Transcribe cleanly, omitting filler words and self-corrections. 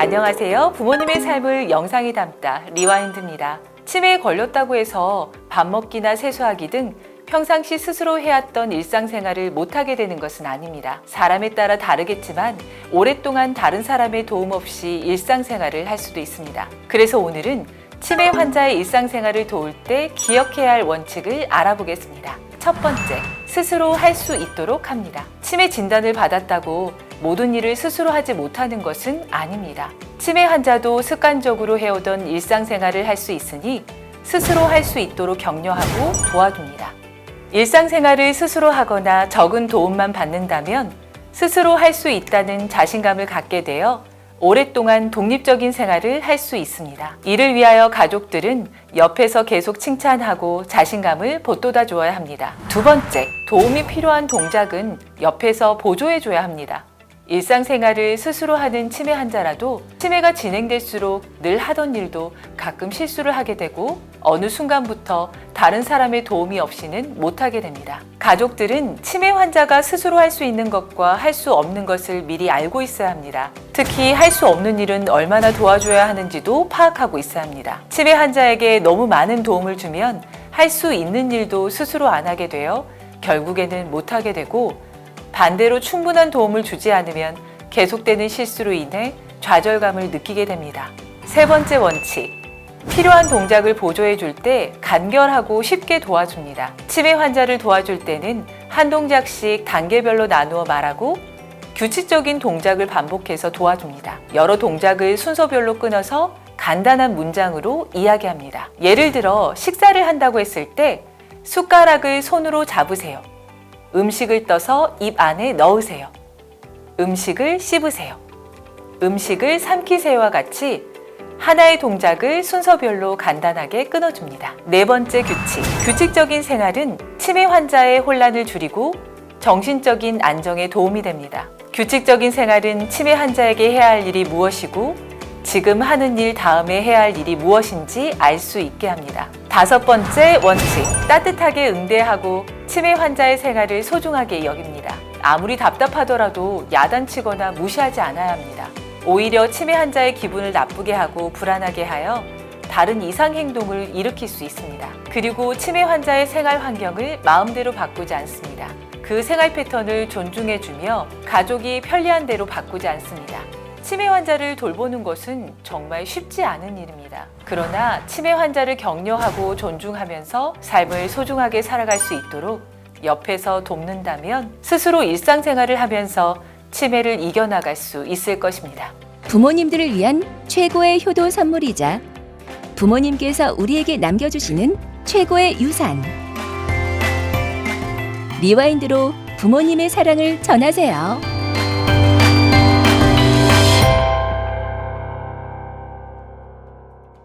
안녕하세요. 부모님의 삶을 영상에 담다 리와인드입니다. 치매에 걸렸다고 해서 밥 먹기나 세수하기 등 평상시 스스로 해왔던 일상생활을 못하게 되는 것은 아닙니다. 사람에 따라 다르겠지만 오랫동안 다른 사람의 도움 없이 일상생활을 할 수도 있습니다. 그래서 오늘은 치매 환자의 일상생활을 도울 때 기억해야 할 원칙을 알아보겠습니다. 첫 번째, 스스로 할 수 있도록 합니다. 치매 진단을 받았다고 모든 일을 스스로 하지 못하는 것은 아닙니다. 치매 환자도 습관적으로 해오던 일상생활을 할 수 있으니 스스로 할 수 있도록 격려하고 도와줍니다. 일상생활을 스스로 하거나 적은 도움만 받는다면 스스로 할 수 있다는 자신감을 갖게 되어 오랫동안 독립적인 생활을 할 수 있습니다. 이를 위하여 가족들은 옆에서 계속 칭찬하고 자신감을 북돋아 줘야 합니다. 두 번째, 도움이 필요한 동작은 옆에서 보조해 줘야 합니다. 일상생활을 스스로 하는 치매 환자라도 치매가 진행될수록 늘 하던 일도 가끔 실수를 하게 되고 어느 순간부터 다른 사람의 도움이 없이는 못하게 됩니다. 가족들은 치매 환자가 스스로 할 수 있는 것과 할 수 없는 것을 미리 알고 있어야 합니다. 특히 할 수 없는 일은 얼마나 도와줘야 하는지도 파악하고 있어야 합니다. 치매 환자에게 너무 많은 도움을 주면 할 수 있는 일도 스스로 안 하게 되어 결국에는 못하게 되고 반대로 충분한 도움을 주지 않으면 계속되는 실수로 인해 좌절감을 느끼게 됩니다. 세 번째 원칙, 필요한 동작을 보조해 줄 때 간결하고 쉽게 도와줍니다. 치매 환자를 도와줄 때는 한 동작씩 단계별로 나누어 말하고 규칙적인 동작을 반복해서 도와줍니다. 여러 동작을 순서별로 끊어서 간단한 문장으로 이야기합니다. 예를 들어 식사를 한다고 했을 때 숟가락을 손으로 잡으세요. 음식을 떠서 입 안에 넣으세요. 음식을 씹으세요. 음식을 삼키세요와 같이 하나의 동작을 순서별로 간단하게 끊어줍니다. 네 번째 규칙. 규칙적인 생활은 치매 환자의 혼란을 줄이고 정신적인 안정에 도움이 됩니다. 규칙적인 생활은 치매 환자에게 해야 할 일이 무엇이고 지금 하는 일 다음에 해야 할 일이 무엇인지 알 수 있게 합니다. 다섯 번째 원칙. 따뜻하게 응대하고 치매 환자의 생활을 소중하게 여깁니다. 아무리 답답하더라도 야단치거나 무시하지 않아야 합니다. 오히려 치매 환자의 기분을 나쁘게 하고 불안하게 하여 다른 이상 행동을 일으킬 수 있습니다. 그리고 치매 환자의 생활 환경을 마음대로 바꾸지 않습니다. 그 생활 패턴을 존중해주며 가족이 편리한 대로 바꾸지 않습니다. 치매 환자를 돌보는 것은 정말 쉽지 않은 일입니다. 그러나 치매 환자를 격려하고 존중하면서 삶을 소중하게 살아갈 수 있도록 옆에서 돕는다면 스스로 일상생활을 하면서 치매를 이겨나갈 수 있을 것입니다. 부모님들을 위한 최고의 효도 선물이자 부모님께서 우리에게 남겨주시는 최고의 유산. 리와인드로 부모님의 사랑을 전하세요.